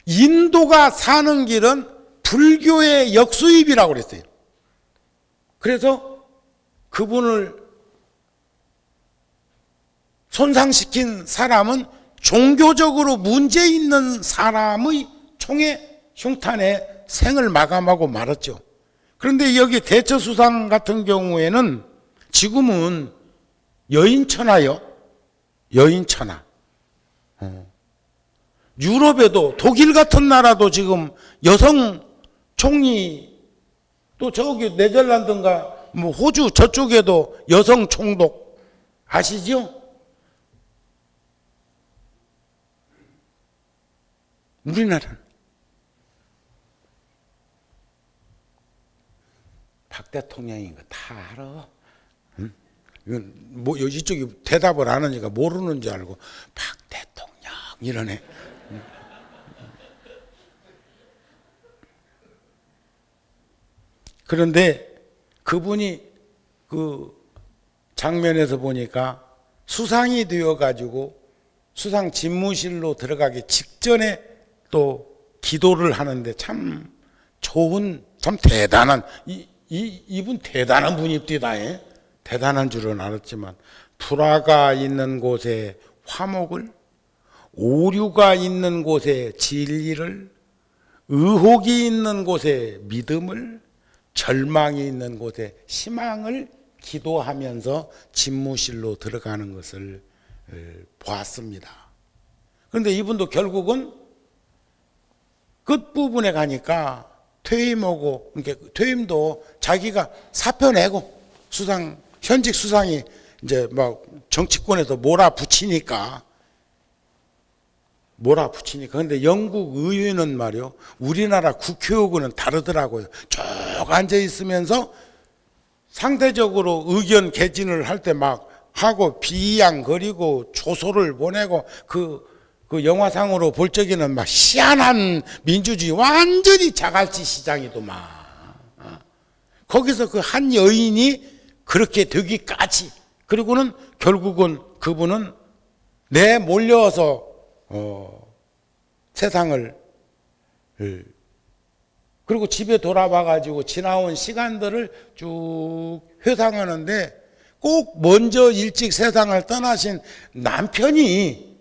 인도가 사는 길은 불교의 역수입이라고 그랬어요. 그래서 그분을 손상시킨 사람은 종교적으로 문제 있는 사람의 총에 흉탄에 생을 마감하고 말았죠. 그런데 여기 대처수상 같은 경우에는 지금은 여인천하요. 여인천하. 유럽에도 독일 같은 나라도 지금 여성 총리, 또 저기 네덜란드인가 뭐 호주 저쪽에도 여성 총독 아시죠? 우리나라는 박 대통령인 거 다 알아. 응? 이건 뭐 이쪽이 대답을 안 하니까 모르는 줄 알고 박 대통령 이러네. 그런데 그분이 그 장면에서 보니까 수상이 되어 가지고 수상 집무실로 들어가기 직전에 또 기도를 하는데 참 좋은, 참 대단한, 이분 대단한 분입니다. 대단한 줄은 알았지만, 불화가 있는 곳에 화목을, 오류가 있는 곳에 진리를, 의혹이 있는 곳에 믿음을, 절망이 있는 곳에 희망을 기도하면서 집무실로 들어가는 것을 보았습니다. 그런데 이분도 결국은 끝부분에 가니까 퇴임하고, 그러니까 퇴임도 자기가 사표 내고 수상, 현직 수상이 이제 막 정치권에서 몰아붙이니까. 근데 영국 의회는 말이요, 우리나라 국회하고는 다르더라고요. 쭉 앉아 있으면서 상대적으로 의견 개진을 할 때 막 하고 비양거리고 조소를 보내고 그 영화상으로 볼 적에는 막 희한한 민주주의, 완전히 자갈치 시장이더만. 거기서 그 한 여인이 그렇게 되기까지, 그리고는 결국은 그분은 내몰려서 세상을, 그리고 집에 돌아와 가지고 지나온 시간들을 쭉 회상하는데, 꼭 먼저 일찍 세상을 떠나신 남편이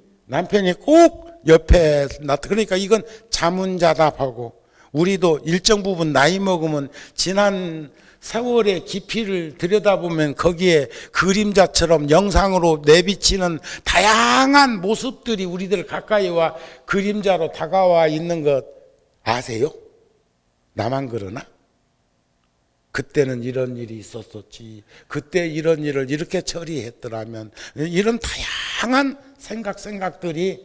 꼭 옆에 나타. 그러니까 이건 자문자답하고, 우리도 일정 부분 나이 먹으면 지난 세월의 깊이를 들여다보면 거기에 그림자처럼 영상으로 내비치는 다양한 모습들이 우리들 가까이 와 그림자로 다가와 있는 것 아세요? 나만 그러나? 그때는 이런 일이 있었었지, 그때 이런 일을 이렇게 처리했더라면, 이런 다양한 생각들이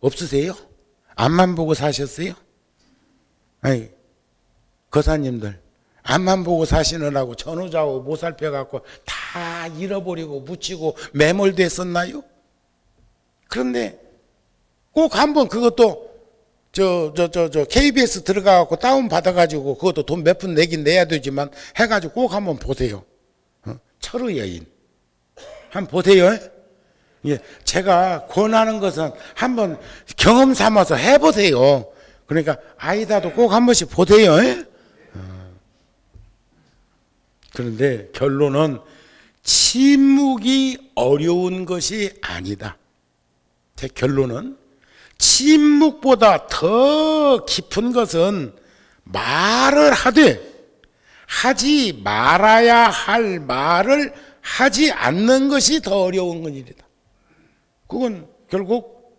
없으세요? 앞만 보고 사셨어요? 아니, 거사님들, 앞만 보고 사시느라고 전후좌우 못 살펴갖고 다 잃어버리고 묻히고 매몰됐었나요? 그런데 꼭 한번 그것도 KBS 들어가갖고 다운받아가지고 그것도 돈 몇 푼 내긴 내야 되지만 해가지고 꼭 한번 보세요. 철의 여인. 한번 보세요. 예, 제가 권하는 것은 한번 경험 삼아서 해보세요. 그러니까 아이다도 꼭 한 번씩 보세요. 그런데 결론은 침묵이 어려운 것이 아니다. 제 결론은 침묵보다 더 깊은 것은 말을 하지 말아야 할 말을 하지 않는 것이 더 어려운 일이다. 그건 결국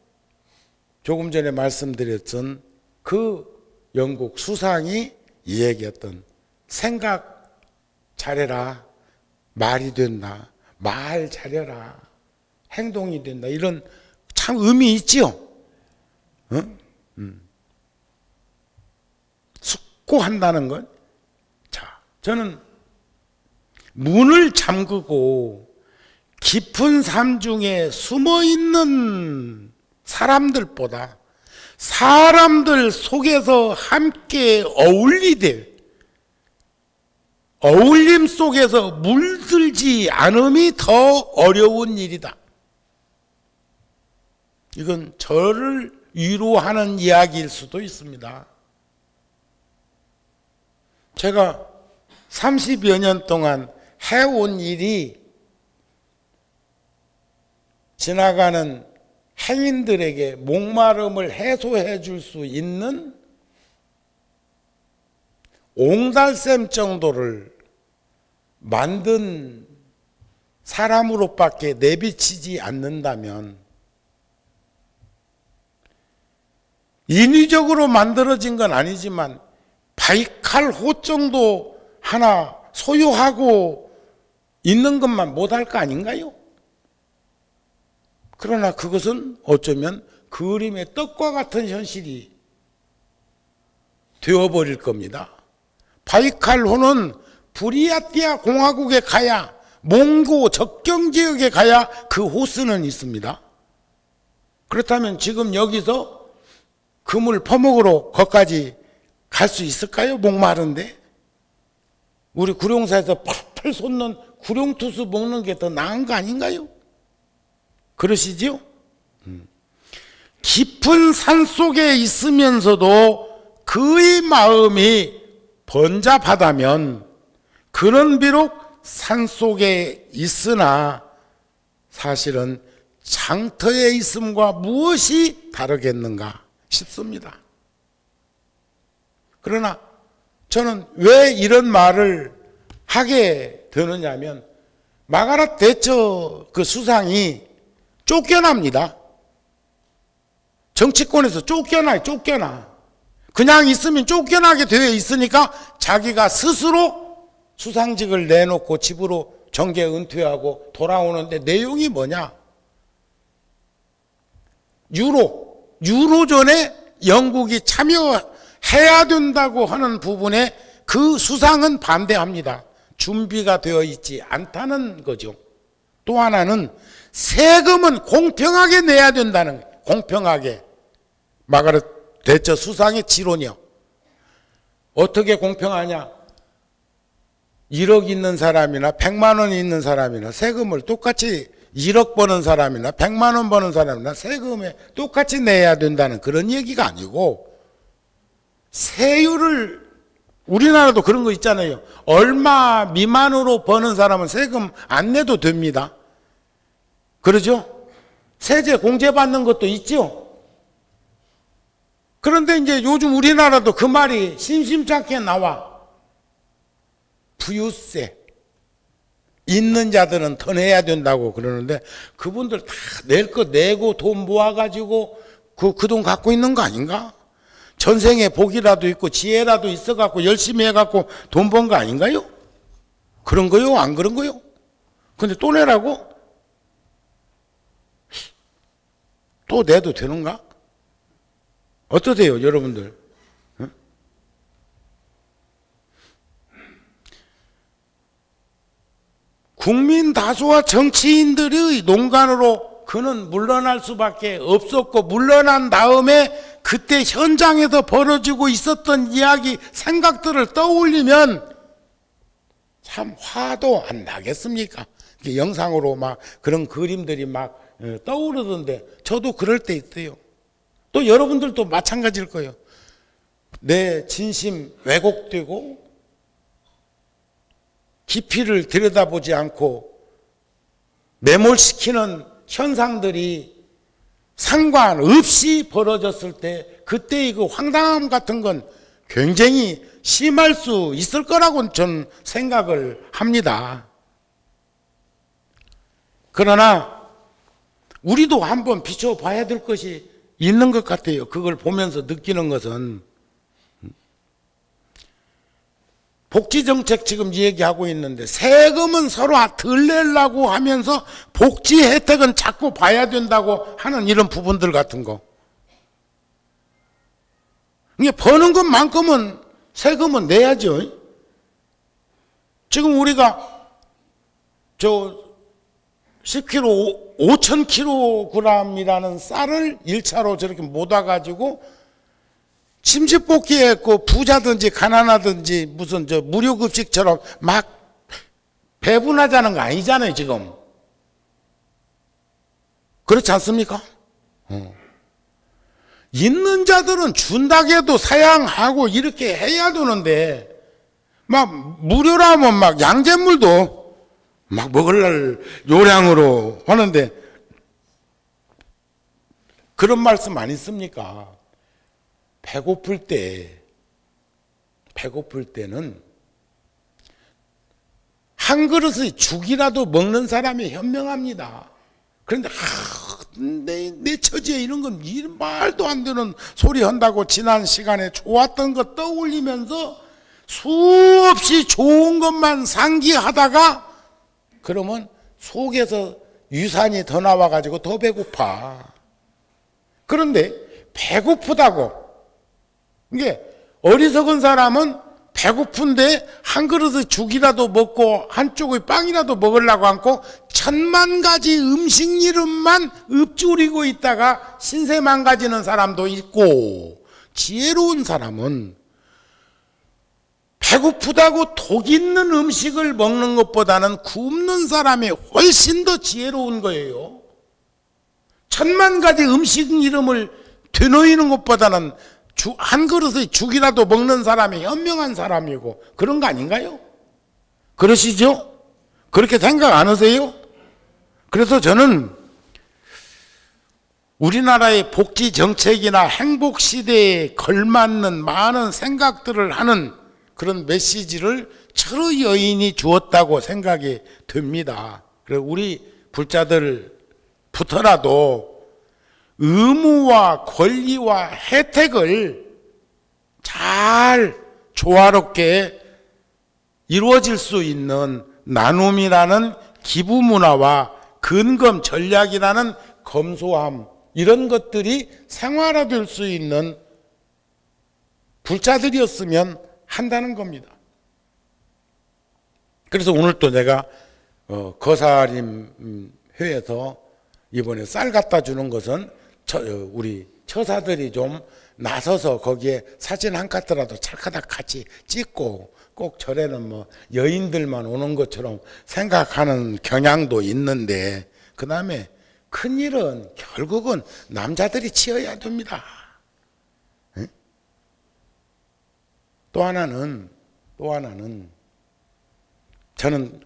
조금 전에 말씀드렸던 그 영국 수상이 얘기했던 생각 잘해라, 말이 된다, 말 잘해라, 행동이 된다, 이런 참 의미 있지요. 숙고한다는 것. 자, 저는 문을 잠그고 깊은 삶 중에 숨어 있는 사람들보다 사람들 속에서 함께 어울리되 어울림 속에서 물들지 않음이 더 어려운 일이다. 이건 저를 위로하는 이야기일 수도 있습니다. 제가 30여 년 동안 해온 일이 지나가는 행인들에게 목마름을 해소해 줄 수 있는 옹달샘 정도를 만든 사람으로밖에 내비치지 않는다면, 인위적으로 만들어진 건 아니지만 바이칼호 정도 하나 소유하고 있는 것만 못할 거 아닌가요? 그러나 그것은 어쩌면 그림의 떡과 같은 현실이 되어버릴 겁니다. 바이칼호는 부리아티아 공화국에 가야, 몽고 접경지역에 가야 그 호수는 있습니다. 그렇다면 지금 여기서 금을 퍼먹으러 거기까지 갈 수 있을까요? 목마른데. 우리 구룡사에서 펄펄 솟는 구룡투수 먹는 게 더 나은 거 아닌가요? 그러시지요? 깊은 산 속에 있으면서도 그의 마음이 번잡하다면 그는 비록 산 속에 있으나 사실은 장터에 있음과 무엇이 다르겠는가 싶습니다. 그러나 저는 왜 이런 말을 하게 되느냐면, 마가렛 대처 그 수상이 쫓겨납니다. 정치권에서 쫓겨나. 그냥 있으면 쫓겨나게 되어 있으니까 자기가 스스로 수상직을 내놓고 집으로 정계 은퇴하고 돌아오는데, 내용이 뭐냐? 유로존에 영국이 참여해야 된다고 하는 부분에 그 수상은 반대합니다. 준비가 되어 있지 않다는 거죠. 또 하나는 세금은 공평하게 내야 된다는 거예요. 공평하게. 마가렛 대처 수상의 지론이요. 어떻게 공평하냐? 1억 있는 사람이나 100만 원 있는 사람이나 세금을 똑같이, 1억 버는 사람이나 100만 원 버는 사람이나 세금에 똑같이 내야 된다는 그런 얘기가 아니고, 세율을, 우리나라도 그런 거 있잖아요. 얼마 미만으로 버는 사람은 세금 안 내도 됩니다. 그러죠? 세제 공제받는 것도 있죠. 그런데 이제 요즘 우리나라도 그 말이 심심찮게 나와. 부유세. 있는 자들은 더 내야 된다고 그러는데, 그분들 다 낼 거 내고 돈 모아가지고 그 돈 갖고 있는 거 아닌가? 전생에 복이라도 있고 지혜라도 있어갖고 열심히 해갖고 돈 번 거 아닌가요? 그런 거요? 안 그런 거요? 근데 또 내라고? 또 내도 되는가? 어떠세요, 여러분들? 응? 국민 다수와 정치인들의 농간으로 그는 물러날 수밖에 없었고, 물러난 다음에 그때 현장에서 벌어지고 있었던 이야기, 생각들을 떠올리면 참 화도 안 나겠습니까? 영상으로 막 그런 그림들이 막 떠오르던데, 저도 그럴 때 있어요. 또 여러분들도 마찬가지일 거예요. 내 진심 왜곡되고 깊이를 들여다보지 않고 매몰시키는 현상들이 상관없이 벌어졌을 때, 그때의 그 황당함 같은 건 굉장히 심할 수 있을 거라고 저는 생각을 합니다. 그러나 우리도 한번 비춰봐야 될 것이 있는 것 같아요. 그걸 보면서 느끼는 것은, 복지정책 지금 얘기하고 있는데 세금은 서로 덜 내려고 하면서 복지 혜택은 자꾸 봐야 된다고 하는 이런 부분들 같은 거. 이게 버는 것만큼은 세금은 내야죠. 지금 우리가 저 10kg, 5,000kg이라는 쌀을 1차로 저렇게 모아가지고 심지뽑기에 그 부자든지 가난하든지 무슨 저 무료급식처럼 막 배분하자는 거 아니잖아요, 지금. 그렇지 않습니까? 있는 자들은 준다고 해도 사양하고 이렇게 해야 되는데, 막 무료라면 막 양잿물도 막 먹을 요량으로 하는데, 그런 말씀 안 있습니까? 배고플 때 배고플 때는 한 그릇의 죽이라도 먹는 사람이 현명합니다. 그런데 내 처지에 이런 건 말도 안 되는 소리 한다고 지난 시간에 좋았던 거 떠올리면서 수없이 좋은 것만 상기하다가 그러면 속에서 유산이 더 나와가지고 더 배고파. 그런데 배고프다고, 이게 어리석은 사람은 배고픈데 한 그릇의 죽이라도 먹고 한쪽의 빵이라도 먹으려고 않고 1000만가지 음식 이름만 읊조리고 있다가 신세 망가지는 사람도 있고, 지혜로운 사람은 배고프다고 독 있는 음식을 먹는 것보다는 굶는 사람이 훨씬 더 지혜로운 거예요. 1000만가지 음식 이름을 되놓이는 것보다는 한 그릇의 죽이라도 먹는 사람이 현명한 사람이고, 그런 거 아닌가요? 그러시죠? 그렇게 생각 안 하세요? 그래서 저는 우리나라의 복지 정책이나 행복 시대에 걸맞는 많은 생각들을 하는 그런 메시지를 철의 여인이 주었다고 생각이 듭니다. 그래서 우리 불자들부터라도 의무와 권리와 혜택을 잘 조화롭게 이루어질 수 있는 나눔이라는 기부 문화와 근검 전략이라는 검소함, 이런 것들이 생활화될 수 있는 불자들이었으면 한다는 겁니다. 그래서 오늘 또 내가 거사림 회에서 이번에 쌀 갖다 주는 것은 우리 처사들이 좀 나서서 거기에 사진 한 카트라도 찰카닥 같이 찍고, 꼭 절에는 뭐 여인들만 오는 것처럼 생각하는 경향도 있는데, 그 다음에 큰일은 결국은 남자들이 치어야 됩니다. 응? 또 하나는 저는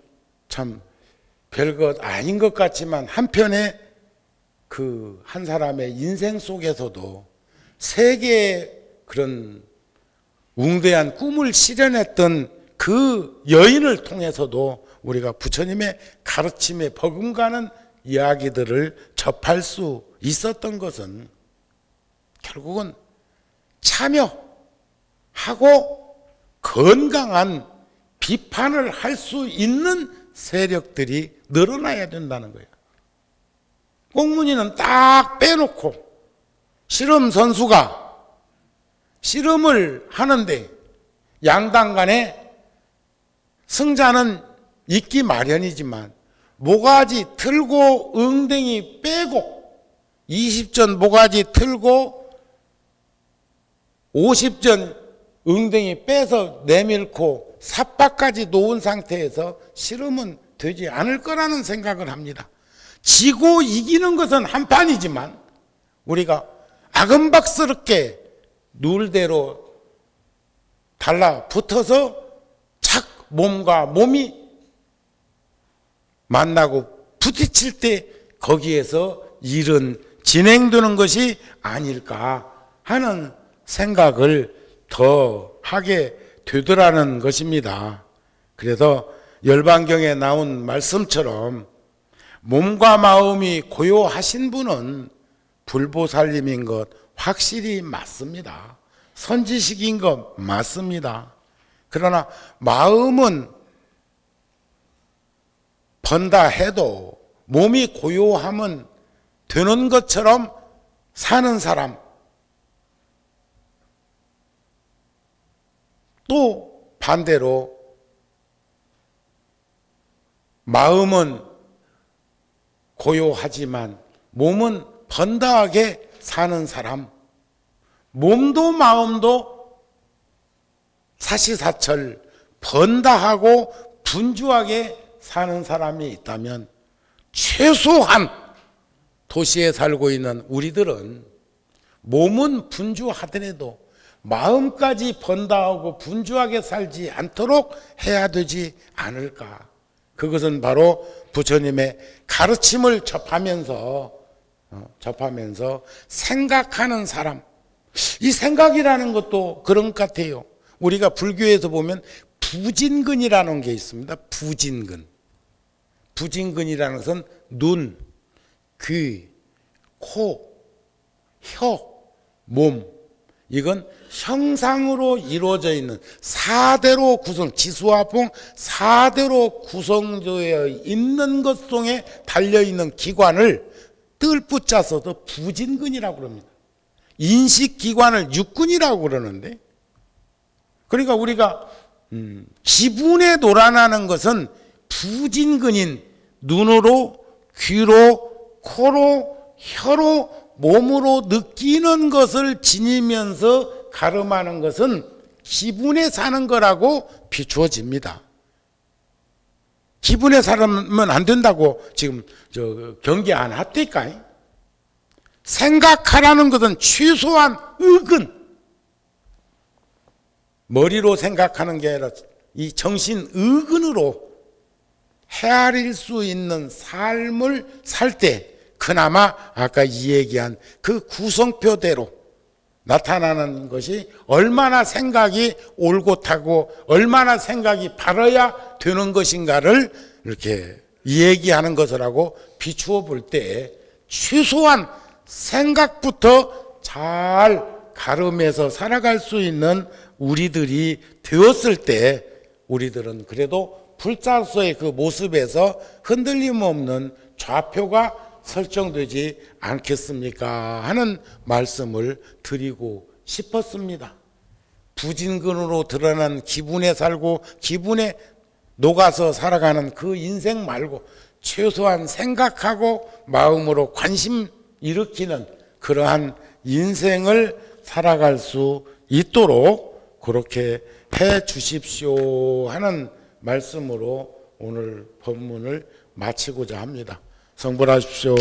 참 별것 아닌 것 같지만 한편에 그 한 사람의 인생 속에서도 세계의 그런 웅대한 꿈을 실현했던 그 여인을 통해서도 우리가 부처님의 가르침에 버금가는 이야기들을 접할 수 있었던 것은 결국은 참여하고 건강한 비판을 할 수 있는 세력들이 늘어나야 된다는 거예요. 꽁무니는 딱 빼놓고 씨름 선수가 씨름을 하는데 양당 간에 승자는 있기 마련이지만 모가지 틀고 엉덩이 빼고 20전 모가지 틀고 50전 엉덩이 빼서 내밀고 삿바까지 놓은 상태에서 씨름은 되지 않을 거라는 생각을 합니다. 지고 이기는 것은 한판이지만 우리가 아금박스럽게 누울대로 달라붙어서 착 몸과 몸이 만나고 부딪힐 때 거기에서 일은 진행되는 것이 아닐까 하는 생각을 더 하게 되더라는 것입니다. 그래서 열반경에 나온 말씀처럼 몸과 마음이 고요하신 분은 불보살님인 것 확실히 맞습니다. 선지식인 것 맞습니다. 그러나 마음은 번다 해도 몸이 고요하면 되는 것처럼 사는 사람, 또 반대로 마음은 고요하지만 몸은 번다하게 사는 사람, 몸도 마음도 사시사철 번다하고 분주하게 사는 사람이 있다면 최소한 도시에 살고 있는 우리들은 몸은 분주하더라도 마음까지 번다하고 분주하게 살지 않도록 해야 되지 않을까. 그것은 바로 부처님의 가르침을 접하면서 생각하는 사람, 이 생각이라는 것도 그런 것 같아요. 우리가 불교에서 보면 부진근이라는 게 있습니다. 부진근. 부진근이라는 것은 눈, 귀, 코, 혀, 몸. 이건 형상으로 이루어져 있는 4대로 구성, 지수화풍 4대로 구성되어 있는 것 속에 달려있는 기관을 뜰붙자서도 부진근이라고 그럽니다. 인식기관을 육근이라고 그러는데, 그러니까 우리가 기분에 놀아나는 것은 부진근인 눈으로, 귀로, 코로, 혀로, 몸으로 느끼는 것을 지니면서 가름하는 것은 기분에 사는 거라고 비추어집니다. 기분에 살면 안 된다고 지금 경계 안 합니까? 생각하라는 것은 최소한 의근, 머리로 생각하는 게 아니라 이 정신 의근으로 헤아릴 수 있는 삶을 살 때 그나마 아까 이 얘기한 그 구성표대로 나타나는 것이 얼마나 생각이 올곧하고 얼마나 생각이 바라야 되는 것인가를 이렇게 얘기하는 것이라고 비추어 볼 때 최소한 생각부터 잘 가름해서 살아갈 수 있는 우리들이 되었을 때 우리들은 그래도 불자로서의 그 모습에서 흔들림 없는 좌표가 설정되지 않겠습니까? 하는 말씀을 드리고 싶었습니다. 부진근으로 드러난 기분에 살고 기분에 녹아서 살아가는 그 인생 말고 최소한 생각하고 마음으로 관심 일으키는 그러한 인생을 살아갈 수 있도록 그렇게 해 주십시오 하는 말씀으로 오늘 법문을 마치고자 합니다. 성불하십시오.